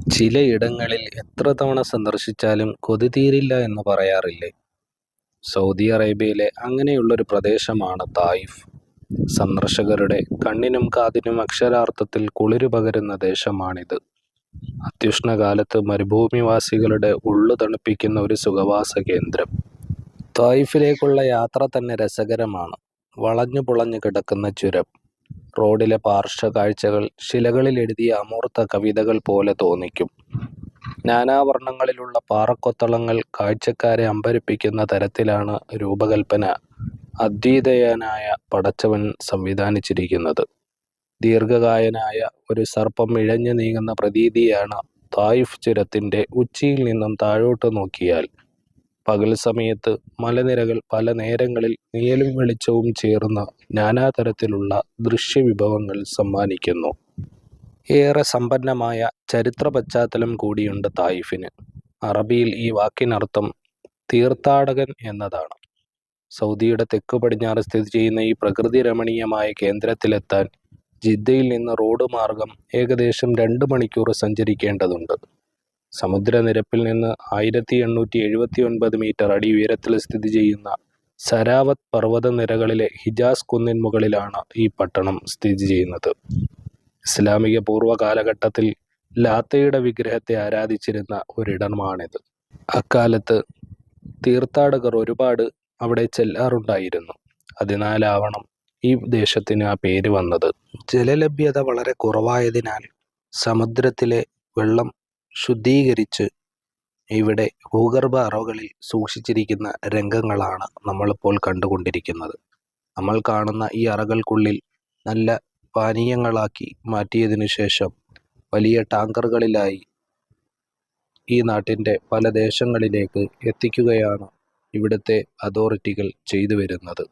ചിലയിടങ്ങളിൽ എത്ര തവണ സന്ദർശിച്ചാലും കൊതി തീരില്ല എന്ന് പറയാറില്ലേ? സൗദി അറേബ്യയിലെ അങ്ങനെയുള്ളൊരു പ്രദേശമാണ് തായിഫ്. സന്ദർശകരുടെ കണ്ണിനും കാതിനും അക്ഷരാർത്ഥത്തിൽ കുളിര് പകരുന്ന ദേശമാണിത്. അത്യുഷ്ണകാലത്ത് മരുഭൂമിവാസികളുടെ ഉള്ളു തണുപ്പിക്കുന്ന ഒരു സുഖവാസ കേന്ദ്രം. തായിഫിലേക്കുള്ള യാത്ര തന്നെ രസകരമാണ്. വളഞ്ഞു പുളഞ്ഞു കിടക്കുന്ന ചുരം, റോഡിലെ പാർശ്വകാഴ്ചകൾ ശിലകളിൽ എഴുതിയ അമൂർത്ത കവിതകൾ പോലെ തോന്നിക്കും. നാനാവർണ്ണങ്ങളിലുള്ള പാറക്കൊത്തളങ്ങൾ കാഴ്ചക്കാരെ അമ്പരപ്പിക്കുന്ന തരത്തിലാണ് രൂപകൽപ്പന അദ്വിതീയനായ പടച്ചവൻ സംവിധാനിച്ചിരിക്കുന്നത്. ദീർഘകായനായ ഒരു സർപ്പം ഇഴഞ്ഞു നീങ്ങുന്ന പ്രതീതിയാണ് തായിഫ് ചുരത്തിൻ്റെ ഉച്ചിയിൽ നിന്നും താഴോട്ട് നോക്കിയാൽ. പകൽ സമയത്ത് മലനിരകൾ പല നേരങ്ങളിൽ നിഴലും വെളിച്ചവും ചേർന്ന് നാനാതരത്തിലുള്ള ദൃശ്യവിഭവങ്ങൾ സമ്മാനിക്കുന്നു. ഏറെ സമ്പന്നമായ ചരിത്ര പശ്ചാത്തലം കൂടിയുണ്ട് തായിഫിന്. അറബിയിൽ ഈ വാക്കിനർത്ഥം തീർത്ഥാടകൻ എന്നതാണ്. സൗദിയുടെ തെക്കു പടിഞ്ഞാറ് സ്ഥിതി ചെയ്യുന്ന ഈ പ്രകൃതി രമണീയമായ കേന്ദ്രത്തിലെത്താൻ ജിദ്ദയിൽ നിന്ന് റോഡ് മാർഗം ഏകദേശം 2 മണിക്കൂർ സഞ്ചരിക്കേണ്ടതുണ്ട്. സമുദ്രനിരപ്പിൽ നിന്ന് 1879 മീറ്റർ അടി ഉയരത്തിൽ സ്ഥിതി ചെയ്യുന്ന സരാവത്ത് പർവ്വതനിരകളിലെ ഹിജാസ് കുന്നിൻ മുകളിലാണ് ഈ പട്ടണം സ്ഥിതി ചെയ്യുന്നത്. ഇസ്ലാമിക പൂർവ്വ കാലഘട്ടത്തിൽ ലാത്തയുടെ വിഗ്രഹത്തെ ആരാധിച്ചിരുന്ന ഒരിടമാണിത്. അക്കാലത്ത് തീർത്ഥാടകർ ഒരുപാട് അവിടെ ചെല്ലാറുണ്ടായിരുന്നു. അതിനാലാവണം ഈ ദേശത്തിന് ആ പേര് വന്നത്. ജലലഭ്യത വളരെ കുറവായതിനാൽ സമുദ്രത്തിലെ വെള്ളം ശുദ്ധീകരിച്ച് ഇവിടെ ഭൂഗർഭ അറകളിൽ സൂക്ഷിച്ചിരിക്കുന്ന രംഗങ്ങളാണ് നമ്മളിപ്പോൾ കണ്ടുകൊണ്ടിരിക്കുന്നത്. നമ്മൾ കാണുന്ന ഈ അറകൾക്കുള്ളിൽ നല്ല പാനീയങ്ങളാക്കി മാറ്റിയതിനു ശേഷം വലിയ ടാങ്കറുകളിലായി ഈ നാട്ടിൻ്റെ പല ദേശങ്ങളിലേക്ക് എത്തിക്കുകയാണ് ഇവിടുത്തെ അതോറിറ്റികൾ ചെയ്തു വരുന്നത്.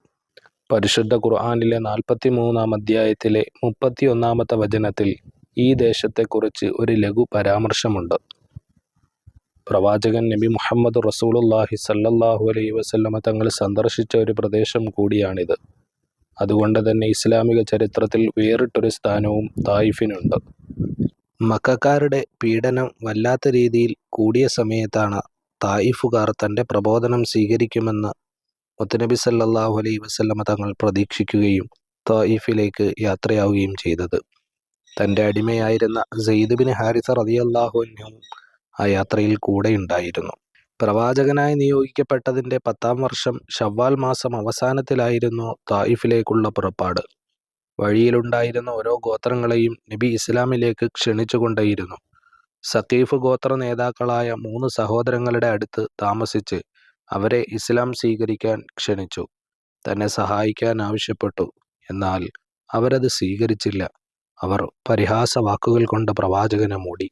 പരിശുദ്ധ ഖുർആനിലെ 43-ാം അധ്യായത്തിലെ 31-ാമത്തെ വചനത്തിൽ ഈ ദേശത്തെക്കുറിച്ച് ഒരു ലഘു പരാമർശമുണ്ട്. പ്രവാചകൻ നബി മുഹമ്മദ് റസൂലുള്ളാഹി സ്വല്ലല്ലാഹു അലൈഹി വസല്ലമ തങ്ങൾ സന്ദർശിച്ച ഒരു പ്രദേശം കൂടിയാണിത്. അതുകൊണ്ട് തന്നെ ഇസ്ലാമിക ചരിത്രത്തിൽ വേറിട്ടൊരു സ്ഥാനവും തായിഫിനുണ്ട്. മക്കക്കാരുടെ പീഡനം വല്ലാത്ത രീതിയിൽ കൂടിയ സമയത്താണ് തായിഫുകാർ തൻ്റെ പ്രബോധനം സ്വീകരിക്കുമെന്ന് മുത്തുനബി സല്ലല്ലാഹു അലൈഹി വസല്ലമ തങ്ങൾ പ്രതീക്ഷിക്കുകയും തായിഫിലേക്ക് യാത്രയാവുകയും ചെയ്തത്. തൻ്റെ അടിമയായിരുന്ന സെയ്ദ് ബിൻ ഹാരിസ റളിയല്ലാഹു അൻഹു ആ യാത്രയിൽ കൂടെയുണ്ടായിരുന്നു. പ്രവാചകനായി നിയോഗിക്കപ്പെട്ടതിൻ്റെ 10-ാം വർഷം ശവ്വാൽ മാസം അവസാനത്തിലായിരുന്നു തായിഫിലേക്കുള്ള പുറപ്പാട്. വഴിയിലുണ്ടായിരുന്ന ഓരോ ഗോത്രങ്ങളെയും നബി ഇസ്ലാമിലേക്ക് ക്ഷണിച്ചുകൊണ്ടേയിരുന്നു. സഖീഫ് ഗോത്ര നേതാക്കളായ 3 സഹോദരങ്ങളുടെ അടുത്ത് താമസിച്ച് അവരെ ഇസ്ലാം സ്വീകരിക്കാൻ ക്ഷണിച്ചു. തന്നെ സഹായിക്കാൻ ആവശ്യപ്പെട്ടു. എന്നാൽ അവരത് സ്വീകരിച്ചില്ല. അവർ പരിഹാസ വാക്കുകൾ കൊണ്ട് പ്രവാചകനെ മൂടി.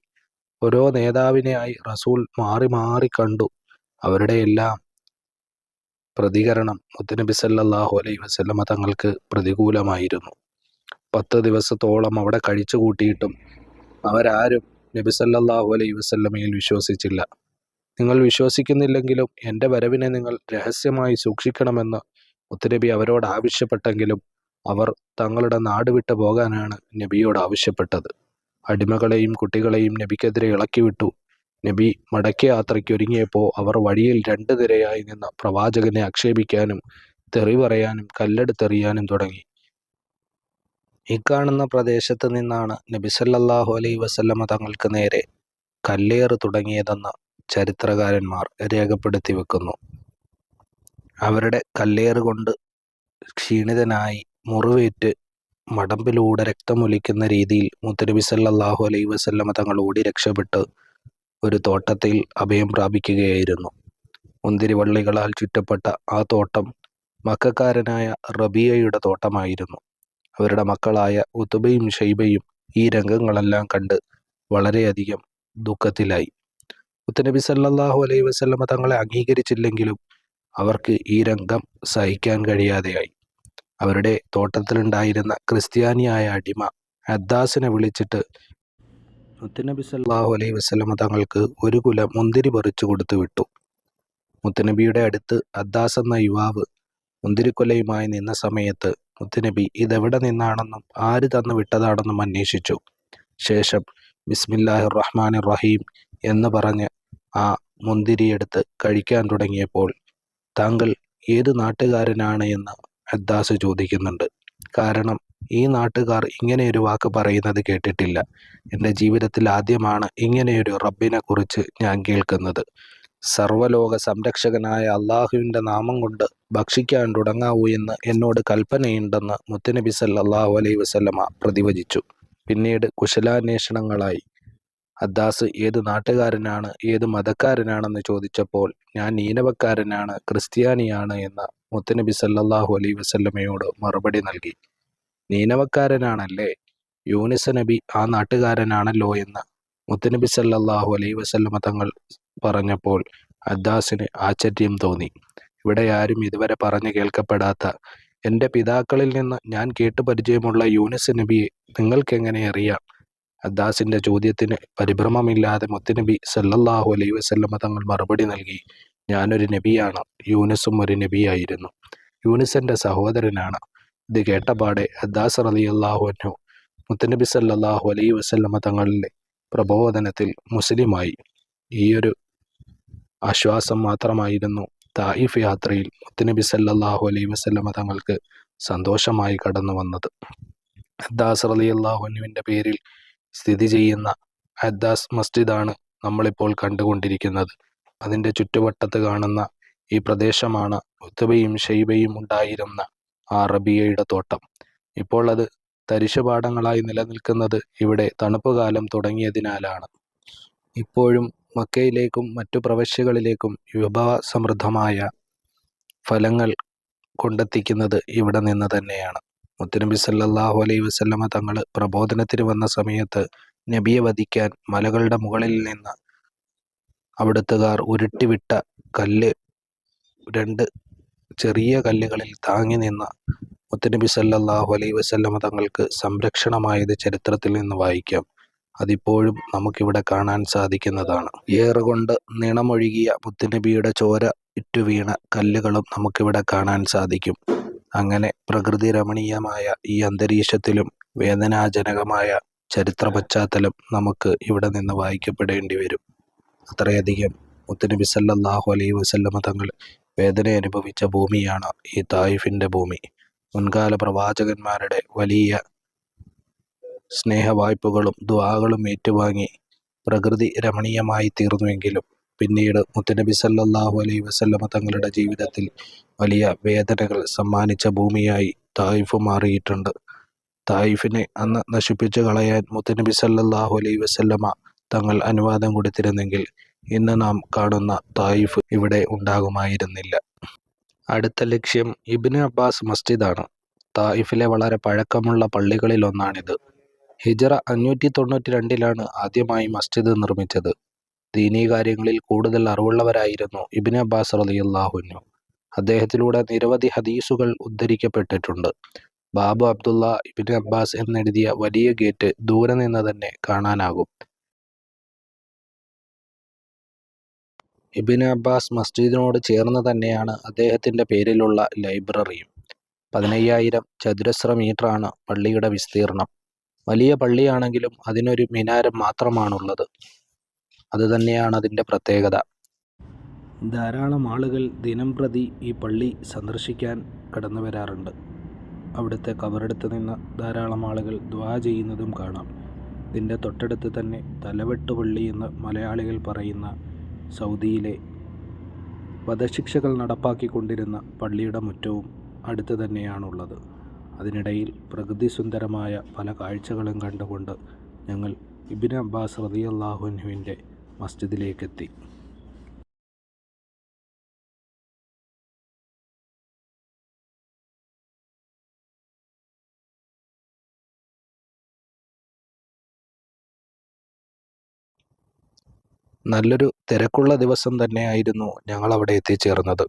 ഓരോ നേതാവിനെയായി റസൂൽ മാറി മാറി കണ്ടു. അവരുടെ എല്ലാം പ്രതികരണം മുത്തുനബി സല്ലല്ലാഹു അലൈഹി വസല്ലമ തങ്ങൾക്ക് പ്രതികൂലമായിരുന്നു. 10 ദിവസത്തോളം അവിടെ കഴിച്ചു കൂട്ടിയിട്ടും അവരാരും നബി സല്ലല്ലാഹു അലൈഹി വസല്ലമയിൽ വിശ്വസിച്ചില്ല. നിങ്ങൾ വിശ്വസിക്കുന്നില്ലെങ്കിലും എൻ്റെ വരവിനെ നിങ്ങൾ രഹസ്യമായി സൂക്ഷിക്കണമെന്ന് മുത്തുനബി അവരോട് ആവശ്യപ്പെട്ടെങ്കിലും അവർ തങ്ങളുടെ നാട് വിട്ടു പോകാനാണ് നബിയോട് ആവശ്യപ്പെട്ടത്. അടിമകളെയും കുട്ടികളെയും നബിക്കെതിരെ ഇളക്കിവിട്ടു. നബി മടക്കിയ യാത്രയ്ക്ക് ഒരുങ്ങിയപ്പോൾ അവർ വഴിയിൽ 2 നിരയായി നിന്ന് പ്രവാചകനെ ആക്ഷേപിക്കാനും തെറി പറയാനും കല്ലെടുത്തെറിയാനും തുടങ്ങി. ഇക്കാണുന്ന പ്രദേശത്ത് നിന്നാണ് നബി സല്ലല്ലാഹു അലൈഹി വസല്ലമ തങ്ങൾക്ക് നേരെ കല്ലേറ് തുടങ്ങിയതെന്ന് ചരിത്രകാരന്മാർ രേഖപ്പെടുത്തി വെക്കുന്നു. അവരുടെ കല്ലേറ് കൊണ്ട് ക്ഷീണിതനായി മുറിവേറ്റ് മടമ്പിലൂടെ രക്തമൊലിക്കുന്ന രീതിയിൽ മുത്തുനബി സല്ലല്ലാഹു അലൈഹി വസല്ലമ തങ്ങൾ ഓടി രക്ഷപ്പെട്ട് ഒരു തോട്ടത്തിൽ അഭയം പ്രാപിക്കുകയായിരുന്നു. മുന്തിരിവള്ളികളാൽ ചുറ്റപ്പെട്ട ആ തോട്ടം മക്കക്കാരനായ റബിയയുടെ തോട്ടമായിരുന്നു. അവരുടെ മക്കളായ ഉതുബയും ഷൈബയും ഈ രംഗങ്ങളെല്ലാം കണ്ട് വളരെയധികം ദുഃഖത്തിലായി. മുത്തുനബി സല്ലല്ലാഹു അലൈഹി വസല്ലമ തങ്ങളെ അംഗീകരിച്ചില്ലെങ്കിലും അവർക്ക് ഈ രംഗം സഹിക്കാൻ കഴിയാതെയായി. അവരുടെ തോട്ടത്തിലുണ്ടായിരുന്ന ക്രിസ്ത്യാനിയായ അടിമ അദ്ദാസിനെ വിളിച്ചിട്ട് മുത്തുനബി സല്ലല്ലാഹു അലൈഹി വസല്ലമ തങ്ങൾക്ക് ഒരു കുല മുന്തിരി പറിച്ചു കൊടുത്തു വിട്ടു. മുത്തുനബിയുടെ അടുത്ത് അദ്ദാസ് എന്ന യുവാവ് മുന്തിരിക്കൊലയുമായി നിന്ന സമയത്ത് മുത്തുനബി ഇതെവിടെ നിന്നാണെന്നും ആര് തന്നു വിട്ടതാണെന്നും അന്വേഷിച്ചു. ശേഷം ബിസ്മില്ലാഹിർ റഹ്മാനിർ റഹീം എന്ന് പറഞ്ഞ് ആ മുന്തിരിയെടുത്ത് കഴിക്കാൻ തുടങ്ങിയപ്പോൾ താങ്കൾ ഏത് നാട്ടുകാരനാണ് എന്ന് അദ്ദാസ് ചോദിക്കുന്നുണ്ട്. കാരണം ഈ നാട്ടുകാർ ഇങ്ങനെയൊരു വാക്ക് പറയുന്നത് കേട്ടിട്ടില്ല. എൻ്റെ ജീവിതത്തിൽ ആദ്യമാണ് ഇങ്ങനെയൊരു റബ്ബിനെ കുറിച്ച് ഞാൻ കേൾക്കുന്നത്. സർവ്വലോക സംരക്ഷകനായ അള്ളാഹുവിൻ്റെ നാമം കൊണ്ട് ഭക്ഷിക്കാൻ തുടങ്ങാവൂ എന്ന് എന്നോട് കൽപ്പനയുണ്ടെന്ന് മുത്തുനബി സല്ലല്ലാഹു അലൈഹി വസല്ലമ പ്രതിവചിച്ചു. പിന്നീട് കുശലാന്വേഷണങ്ങളായി. അദ്ദാസ് ഏത് നാട്ടുകാരനാണ്, ഏത് മതക്കാരനാണെന്ന് ചോദിച്ചപ്പോൾ ഞാൻ ഈനവക്കാരനാണ്, ക്രിസ്ത്യാനിയാണ് എന്ന് മുത്തുനബി സല്ലല്ലാഹു അലൈഹി വസല്ലമയോട് മറുപടി നൽകി. നീനവക്കാരനാണല്ലേ, യൂനുസ് നബി ആ നാട്ടുകാരനാണല്ലോ എന്ന് മുത്തുനബി സല്ലല്ലാഹു അലൈഹി വസല്ലമ തങ്ങൾ പറഞ്ഞപ്പോൾ അദ്ദാസിന് ആശ്ചര്യം തോന്നി. ഇവിടെ ആരും ഇതുവരെ പറഞ്ഞു കേൾക്കപ്പെടാത്ത, എൻ്റെ പിതാക്കളിൽ നിന്ന് ഞാൻ കേട്ടു പരിചയമുള്ള യൂനുസ് നബിയെ നിങ്ങൾക്കെങ്ങനെ അറിയാം? അദ്ദാസിൻ്റെ ചോദ്യത്തിന് പരിഭ്രമമില്ലാതെ മുത്തുനബി സല്ലല്ലാഹു അലൈഹി വസല്ലമ തങ്ങൾ മറുപടി നൽകി, ഞാനൊരു നബിയാണ്, യൂനുസും ഒരു നബിയായിരുന്നു, യൂനുസ് എൻ്റെ സഹോദരനാണ്. ഇത് കേട്ടപാടെ അദ്ദാസ് റളിയല്ലാഹു അൻഹു മുത്തുനബി സല്ലല്ലാഹു അലൈഹി വസല്ലമ തങ്ങളുടെ പ്രബോധനത്തിൽ മുസ്ലിമായി. ഈയൊരു ആശ്വാസം മാത്രമായിരുന്നു തായിഫ് യാത്രയിൽ മുത്തുനബി സല്ലല്ലാഹു അലൈഹി വസല്ലമ തങ്ങൾക്ക് സന്തോഷമായി കടന്നു വന്നത്. അദ്ദാസ് റളിയല്ലാഹു അൻഹുവിൻ്റെ പേരിൽ സ്ഥിതി ചെയ്യുന്ന അദ്ദാസ് മസ്ജിദാണ് നമ്മളിപ്പോൾ കണ്ടുകൊണ്ടിരിക്കുന്നത്. അതിൻ്റെ ചുറ്റുവട്ടത്ത് കാണുന്ന ഈ പ്രദേശമാണ് ഉത്ബയും ഷൈബയും ഉണ്ടായിരുന്ന ആ റബിയയുടെ തോട്ടം. ഇപ്പോൾ അത് തരിശുപാടങ്ങളായി നിലനിൽക്കുന്നത് ഇവിടെ തണുപ്പുകാലം തുടങ്ങിയതിനാലാണ്. ഇപ്പോഴും മക്കയിലേക്കും മറ്റു പ്രവശ്യകളിലേക്കും വിഭവസമൃദ്ധമായ ഫലങ്ങൾ കൊണ്ടെത്തിക്കുന്നത് ഇവിടെ നിന്ന് തന്നെയാണ്. മുത്തുനബി സല്ലല്ലാഹു അലൈഹി വസല്ലമ തങ്ങൾ പ്രബോധനത്തിന് വന്ന സമയത്ത് നബിയെ വധിക്കാൻ മലകളുടെ മുകളിൽ നിന്ന് അവിടുത്തുകാർ ഉരുട്ടിവിട്ട കല്ല്, 2 ചെറിയ കല്ലുകളിൽ താങ്ങി നിന്ന മുത്തുനബി സല്ലല്ലാഹു അലൈഹി വസല്ലമ തങ്ങൾക്ക് സംരക്ഷണമായത് ചരിത്രത്തിൽ നിന്ന് വായിക്കാം. അതിപ്പോഴും നമുക്കിവിടെ കാണാൻ സാധിക്കുന്നതാണ്. ഏറുകൊണ്ട് നിണമൊഴുകിയ മുത്തുനബിയുടെ ചോര ഇറ്റുവീണ കല്ലുകളും നമുക്കിവിടെ കാണാൻ സാധിക്കും. അങ്ങനെ പ്രകൃതി രമണീയമായ ഈ അന്തരീക്ഷത്തിലും വേദനാജനകമായ ചരിത്ര പശ്ചാത്തലം നമുക്ക് ഇവിടെ നിന്ന് വായിക്കപ്പെടേണ്ടി വരും. അത്രയധികം മുത്തുനബി സല്ലല്ലാഹു അലൈഹി വസല്ലമ തങ്ങൾ വേദന അനുഭവിച്ച ഭൂമിയാണ് ഈ തായിഫിൻ്റെ ഭൂമി. മുൻകാല പ്രവാചകന്മാരുടെ വലിയ സ്നേഹവായ്പകളും ദുആകളും ഏറ്റുവാങ്ങി പ്രകൃതി രമണീയമായി തീർന്നുവെങ്കിലും പിന്നീട് മുത്തുനബി സല്ലല്ലാഹു അലൈഹി വസല്ലമ തങ്ങളുടെ ജീവിതത്തിൽ വലിയ വേദനകൾ സമ്മാനിച്ച ഭൂമിയായി തായിഫ് മാറിയിട്ടുണ്ട്. തായിഫിനെ അന്ന് നശിപ്പിച്ചു കളയാൻ മുത്തുനബി സല്ലല്ലാഹു അലൈഹി വസല്ലമ തങ്ങൾ അനുവാദം കൊടുത്തിരുന്നെങ്കിൽ ഇന്ന് നാം കാണുന്ന തായിഫ് ഇവിടെ ഉണ്ടാകുമായിരുന്നില്ല. അടുത്ത ലക്ഷ്യം ഇബ്നു അബ്ബാസ് മസ്ജിദാണ്. തായിഫിലെ വളരെ പഴക്കമുള്ള പള്ളികളിലൊന്നാണിത്. ഹിജ്റ 592 ആദ്യമായി മസ്ജിദ് നിർമ്മിച്ചത്. ദീനീ കാര്യങ്ങളിൽ കൂടുതൽ അറിവുള്ളവരായിരുന്നു ഇബ്നു അബ്ബാസ് റളിയല്ലാഹു അൻഹു. അദ്ദേഹത്തിലൂടെ നിരവധി ഹദീസുകൾ ഉദ്ധരിക്കപ്പെട്ടിട്ടുണ്ട്. ബാബു അബ്ദുള്ള ഇബ്നു അബ്ബാസ് എന്നെഴുതിയ വലിയ ഗേറ്റ് ദൂരെ നിന്ന് തന്നെ കാണാനാകും. ഇബ്നു അബ്ബാസ് മസ്ജിദിനോട് ചേർന്ന് തന്നെയാണ് അദ്ദേഹത്തിൻ്റെ പേരിലുള്ള ലൈബ്രറിയും. 15,000 ചതുരശ്ര മീറ്ററാണ് പള്ളിയുടെ വിസ്തീർണം. വലിയ പള്ളിയാണെങ്കിലും അതിനൊരു മിനാരം മാത്രമാണുള്ളത്. അതുതന്നെയാണ് അതിൻ്റെ പ്രത്യേകത. ധാരാളം ആളുകൾ ദിനംപ്രതി ഈ പള്ളി സന്ദർശിക്കാൻ കടന്നു വരാറുണ്ട്. അവിടുത്തെ കബറടുത്ത് നിന്ന് ധാരാളം ആളുകൾ ദുആ ചെയ്യുന്നതും കാണാം. ഇതിൻ്റെ തൊട്ടടുത്ത് തന്നെ തലവെട്ടുപള്ളി എന്ന് മലയാളികൾ പറയുന്ന സൗദിയിലെ വധശിക്ഷകൾ നടപ്പാക്കിക്കൊണ്ടിരുന്ന പള്ളിയുടെ മുറ്റവും അടുത്ത് തന്നെയാണുള്ളത്. അതിനിടയിൽ പ്രകൃതി സുന്ദരമായ പല കാഴ്ചകളും കണ്ടുകൊണ്ട് ഞങ്ങൾ ഇബ്നു അബ്ബാസ് റളിയല്ലാഹു അൻഹുവിൻ്റെ മസ്ജിദിലേക്കെത്തി. നല്ലൊരു തിരക്കുള്ള ദിവസം തന്നെയായിരുന്നു ഞങ്ങളവിടെ എത്തിച്ചേർന്നത്.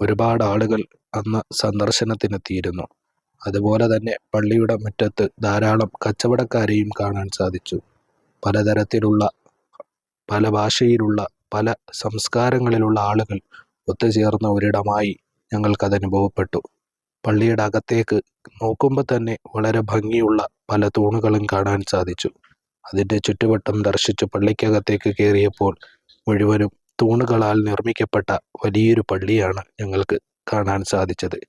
ഒരുപാട് ആളുകൾ അന്ന് സന്ദർശനത്തിനെത്തിയിരുന്നു. അതുപോലെ തന്നെ പള്ളിയുടെ മുറ്റത്ത് ധാരാളം കച്ചവടക്കാരെയും കാണാൻ സാധിച്ചു. പലതരത്തിലുള്ള, പല ഭാഷയിലുള്ള, പല സംസ്കാരങ്ങളിലുള്ള ആളുകൾ ഒത്തുചേർന്ന ഒരിടമായി ഞങ്ങൾക്കത് അനുഭവപ്പെട്ടു. പള്ളിയുടെ അകത്തേക്ക് നോക്കുമ്പോൾ തന്നെ വളരെ ഭംഗിയുള്ള പല തൂണുകളും കാണാൻ സാധിച്ചു. അതിൻ്റെ ചുറ്റുവട്ടം ദർശിച്ച് പള്ളിക്കകത്തേക്ക് കയറിയപ്പോൾ മുഴുവനും തൂണുകളാൽ നിർമ്മിക്കപ്പെട്ട വലിയൊരു പള്ളിയാണ് ഞങ്ങൾക്ക് കാണാൻ സാധിച്ചത്.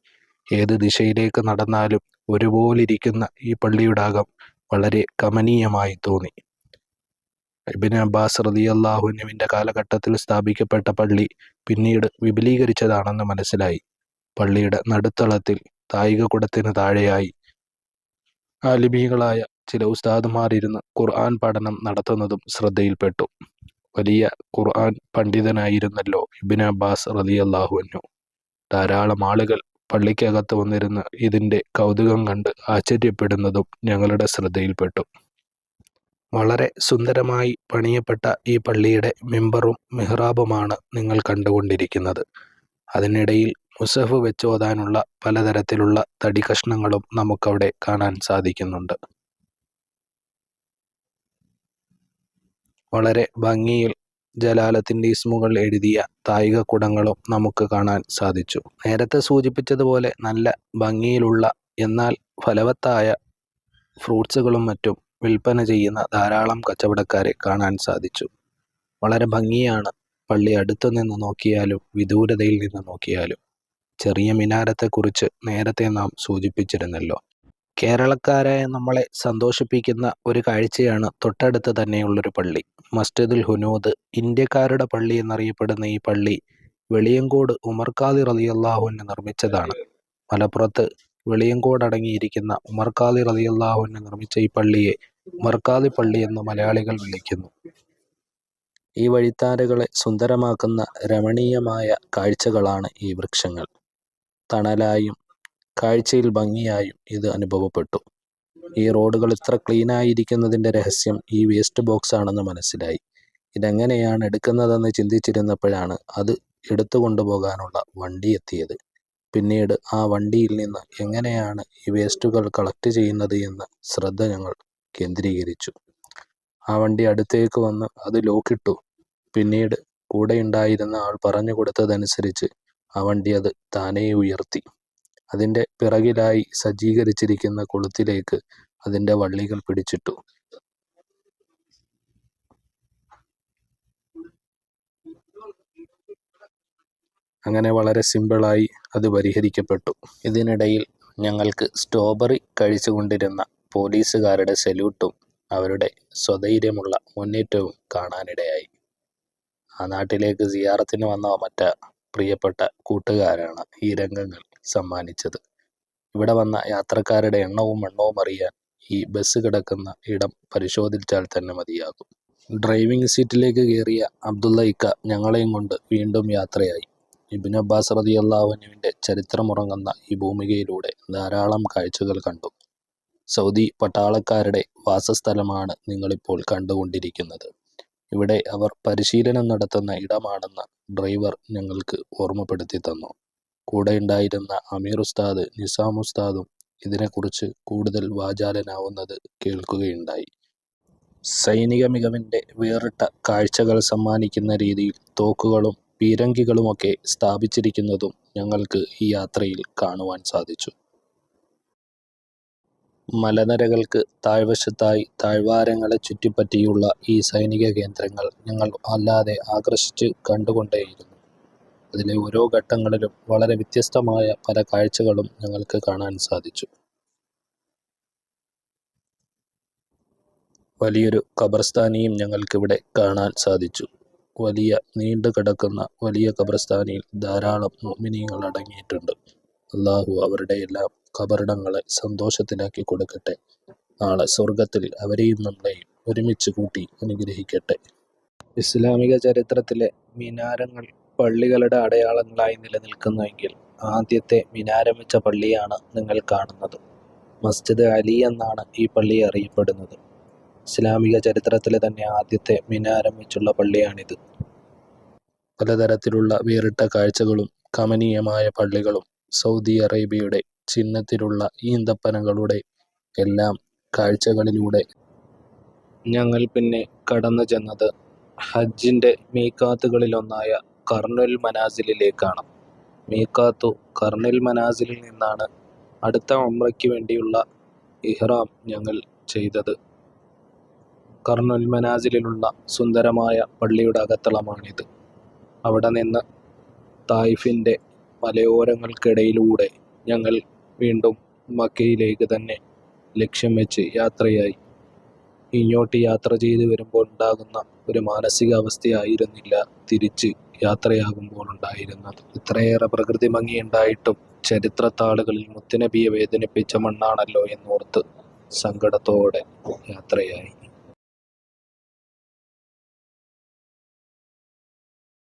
ഏത് ദിശയിലേക്ക് നടന്നാലും ഒരുപോലിരിക്കുന്ന ഈ പള്ളിയുടെ അകം വളരെ കമനീയമായി തോന്നി. ഇബ്നു അബ്ബാസ് റളിയല്ലാഹു അൻഹുവിൻ്റെ കാലഘട്ടത്തിൽ സ്ഥാപിക്കപ്പെട്ട പള്ളി പിന്നീട് വിപുലീകരിച്ചതാണെന്ന് മനസ്സിലായി. പള്ളിയുടെ നടുത്തളത്തിൽ താഴികക്കുടത്തിന് താഴെയായി ആലിമീകളായ ചില ഉസ്താദുമാർ ഇരുന്ന് ഖുർആൻ പഠനം നടത്തുന്നതും ശ്രദ്ധയിൽപ്പെട്ടു. വലിയ ഖുർആൻ പണ്ഡിതനായിരുന്നല്ലോ ഇബ്നു അബ്ബാസ് റളിയല്ലാഹു അൻഹു. ധാരാളം ആളുകൾ പള്ളിക്കകത്ത് വന്നിരുന്ന് ഇതിൻ്റെ കൗതുകം കണ്ട് ആശ്ചര്യപ്പെടുന്നതും ഞങ്ങളുടെ ശ്രദ്ധയിൽപ്പെട്ടു. വളരെ സുന്ദരമായി പണിയപ്പെട്ട ഈ പള്ളിയുടെ മിമ്പറും മിഹ്റാബുമാണ് നിങ്ങൾ കണ്ടുകൊണ്ടിരിക്കുന്നത്. അതിനിടയിൽ മുസഹഫ് വെച്ചോതാനുള്ള പലതരത്തിലുള്ള തടി കഷ്ണങ്ങളും നമുക്കവിടെ കാണാൻ സാധിക്കുന്നുണ്ട്. വളരെ ഭംഗിയിൽ ജലാലത്തിൻ്റെ ഇസ്മുകൾ എഴുതിയ താഴികക്കുടങ്ങളും നമുക്ക് കാണാൻ സാധിച്ചു. നേരത്തെ സൂചിപ്പിച്ചതുപോലെ നല്ല ഭംഗിയിലുള്ള എന്നാൽ ഫലവത്തായ ഫ്രൂട്ട്സുകളും മറ്റും വിൽപ്പന ചെയ്യുന്ന ധാരാളം കച്ചവടക്കാരെ കാണാൻ സാധിച്ചു. വളരെ ഭംഗിയാണ് പള്ളി അടുത്തു നിന്ന് നോക്കിയാലും വിദൂരതയിൽ നിന്ന് നോക്കിയാലും. ചെറിയ മിനാരത്തെക്കുറിച്ച് നേരത്തെ നാം സൂചിപ്പിച്ചിരുന്നല്ലോ. കേരളക്കാരായ നമ്മളെ സന്തോഷിപ്പിക്കുന്ന ഒരു കാഴ്ചയാണ് തൊട്ടടുത്ത് തന്നെയുള്ളൊരു പള്ളി, മസ്ജിദുൽ ഹുനൂദ്. ഇന്ത്യക്കാരുടെ പള്ളി എന്നറിയപ്പെടുന്ന ഈ പള്ളി വെളിയങ്കോട് ഉമർ ഖാദി റളിയല്ലാഹു അൻഹു നിർമ്മിച്ചതാണ്. മലപ്പുറത്ത് വെളിയങ്കോട് അടങ്ങിയിരിക്കുന്ന ഉമർ ഖാദി റളിയല്ലാഹു അൻഹു നിർമ്മിച്ച ഈ പള്ളിയെ ഉമർ ഖാദി പള്ളി എന്ന് മലയാളികൾ വിളിക്കുന്നു. ഈ വഴിത്താരകളെ സുന്ദരമാക്കുന്ന രമണീയമായ കാഴ്ചകളാണ് ഈ വൃക്ഷങ്ങൾ. തണലായും കാഴ്ചയിൽ ഭംഗിയായും ഇത് അനുഭവപ്പെട്ടു. ഈ റോഡുകൾ ഇത്ര ക്ലീനായിരിക്കുന്നതിൻ്റെ രഹസ്യം ഈ വേസ്റ്റ് ബോക്സ് ആണെന്ന് മനസ്സിലായി. ഇതെങ്ങനെയാണ് എടുക്കുന്നതെന്ന് ചിന്തിച്ചിരുന്നപ്പോഴാണ് അത് എടുത്തു കൊണ്ടുപോകാനുള്ള വണ്ടി എത്തിയത്. പിന്നീട് ആ വണ്ടിയിൽ നിന്ന് എങ്ങനെയാണ് ഈ വേസ്റ്റുകൾ കളക്ട് ചെയ്യുന്നത് എന്ന ശ്രദ്ധ ഞങ്ങൾ കേന്ദ്രീകരിച്ചു. ആ വണ്ടി അടുത്തേക്ക് വന്ന് അത് ലോക്കിട്ടു. പിന്നീട് കൂടെയുണ്ടായിരുന്ന ആൾ പറഞ്ഞു കൊടുത്തതനുസരിച്ച് ആ വണ്ടി അത് താനേ ഉയർത്തി. അതിൻ്റെ പിറകിലായി സജ്ജീകരിച്ചിരിക്കുന്ന കൊളുത്തിലേക്ക് അതിൻ്റെ വള്ളികൾ പിടിച്ചിട്ടു. അങ്ങനെ വളരെ സിമ്പിളായി അത് പരിഹരിക്കപ്പെട്ടു. ഇതിനിടയിൽ ഞങ്ങൾക്ക് സ്ട്രോബെറി കഴിച്ചുകൊണ്ടിരുന്ന പോലീസുകാരുടെ സല്യൂട്ടും അവരുടെ സ്വധൈര്യമുള്ള മുന്നേറ്റവും കാണാനിടയായി. ആ നാട്ടിലേക്ക് സിയാറത്തിന് വന്ന മറ്റ് പ്രിയപ്പെട്ട കൂട്ടുകാരാണ് ഈ രംഗങ്ങൾ സമ്മാനിച്ചത്. ഇവിടെ വന്ന യാത്രക്കാരുടെ എണ്ണവും അറിയാൻ ഈ ബസ് കിടക്കുന്ന ഇടം പരിശോധിച്ചാൽ തന്നെ മതിയാകും. ഡ്രൈവിംഗ് സീറ്റിലേക്ക് കയറിയ അബ്ദുള്ള ഇക്ക ഞങ്ങളെയും കൊണ്ട് വീണ്ടും യാത്രയായി. ഇബ്നു അബ്ബാസ് റളിയല്ലാഹു അൻഹുവിൻ്റെ ചരിത്രമുറങ്ങുന്ന ഈ ഭൂമികയിലൂടെ ധാരാളം കാഴ്ചകൾ കണ്ടു. സൗദി പട്ടാളക്കാരുടെ വാസസ്ഥലമാണ് നിങ്ങളിപ്പോൾ കണ്ടുകൊണ്ടിരിക്കുന്നത്. ഇവിടെ അവർ പരിശീലനം നടത്തുന്ന ഇടമാണെന്ന് ഡ്രൈവർ ഞങ്ങൾക്ക് ഓർമ്മപ്പെടുത്തി തന്നു. കൂടെ ഉണ്ടായിരുന്ന അമീർ ഉസ്താദ്, നിസാം ഉസ്താദും ഇതിനെക്കുറിച്ച് കൂടുതൽ വാചാലനാവുന്നത് കേൾക്കുകയുണ്ടായി. സൈനിക മികവിൻ്റെ വേറിട്ട കാഴ്ചകൾ സമ്മാനിക്കുന്ന രീതിയിൽ തോക്കുകളും പീരങ്കികളുമൊക്കെ സ്ഥാപിച്ചിരിക്കുന്നതും ഞങ്ങൾക്ക് ഈ യാത്രയിൽ കാണുവാൻ സാധിച്ചു. മലനിരകൾക്ക് താഴ്വശത്തായി താഴ്വാരങ്ങളെ ചുറ്റിപ്പറ്റിയുള്ള ഈ സൈനിക കേന്ദ്രങ്ങൾ ഞങ്ങൾ അല്ലാതെ ആകർഷിച്ച് കണ്ടുകൊണ്ടേയിരുന്നു. അതിലെ ഓരോ ഘട്ടങ്ങളിലും വളരെ വ്യത്യസ്തമായ പല കാഴ്ചകളും ഞങ്ങൾക്ക് കാണാൻ സാധിച്ചു. വലിയൊരു ഖബർസ്ഥാനിയും ഞങ്ങൾക്കിവിടെ കാണാൻ സാധിച്ചു. വലിയ നീണ്ടു കിടക്കുന്ന വലിയ ഖബർസ്ഥാനിയിൽ ധാരാളം മുഅ്മിനീങ്ങൾ അടങ്ങിയിട്ടുണ്ട്. അള്ളാഹു അവരുടെ എല്ലാം ഖബറിടങ്ങളെ സന്തോഷത്തിലാക്കി കൊടുക്കട്ടെ. നാളെ സ്വർഗത്തിൽ അവരെയും നമ്മളെയും ഒരുമിച്ച് കൂട്ടി അനുഗ്രഹിക്കട്ടെ. ഇസ്ലാമിക ചരിത്രത്തിലെ മിനാരങ്ങൾ പള്ളികളുടെ അടയാളങ്ങളായി നിലനിൽക്കുന്നുവെങ്കിൽ ആദ്യത്തെ മിനാരം വെച്ച പള്ളിയാണ് നിങ്ങൾ കാണുന്നത്. മസ്ജിദ് അലി എന്നാണ് ഈ പള്ളി അറിയപ്പെടുന്നത്. ഇസ്ലാമിക ചരിത്രത്തിലെ തന്നെ ആദ്യത്തെ മിനാരം വെച്ചുള്ള പള്ളിയാണിത്. പലതരത്തിലുള്ള വേറിട്ട കാഴ്ചകളും കമനീയമായ പള്ളികളും സൗദി അറേബ്യയുടെ ചിഹ്നത്തിലുള്ള ഈന്തപ്പനകളുടെ എല്ലാം കാഴ്ചകളിലൂടെ ഞങ്ങൾ പിന്നെ കടന്നു ചെന്നത് ഹജ്ജിൻ്റെ മീഖാത്തുകളിലൊന്നായ കർനുൽ മനാസിലിലേക്കാണ്. മീഖാത്തു കർനുൽ മനാസിലിൽ നിന്നാണ് അടുത്ത ഉംറയ്ക്ക് വേണ്ടിയുള്ള ഇഹ്റാം ഞങ്ങൾ ചെയ്തത്. കർനുൽ മനാസിലിലുള്ള സുന്ദരമായ പള്ളിയുടെ അകത്തളമാണിത്. അവിടെ നിന്ന് തായിഫിൻ്റെ മലയോരങ്ങൾക്കിടയിലൂടെ ഞങ്ങൾ വീണ്ടും മക്കയിലേക്ക് തന്നെ ലക്ഷ്യം വെച്ച് യാത്രയായി. ഇങ്ങോട്ട് യാത്ര ചെയ്തു വരുമ്പോൾ ഉണ്ടാകുന്ന ഒരു മാനസികാവസ്ഥയായിരുന്നില്ല തിരിച്ച് യാത്രയാകുമ്പോൾ ഉണ്ടായിരുന്നത്. ഇത്രയേറെ പ്രകൃതി ഭംഗിയുണ്ടായിട്ടും ചരിത്രത്താളുകളിൽ മുത്തുനബിയെ വേദനിപ്പിച്ച മണ്ണാണല്ലോ എന്നോർത്ത് സങ്കടത്തോടെ യാത്രയായി.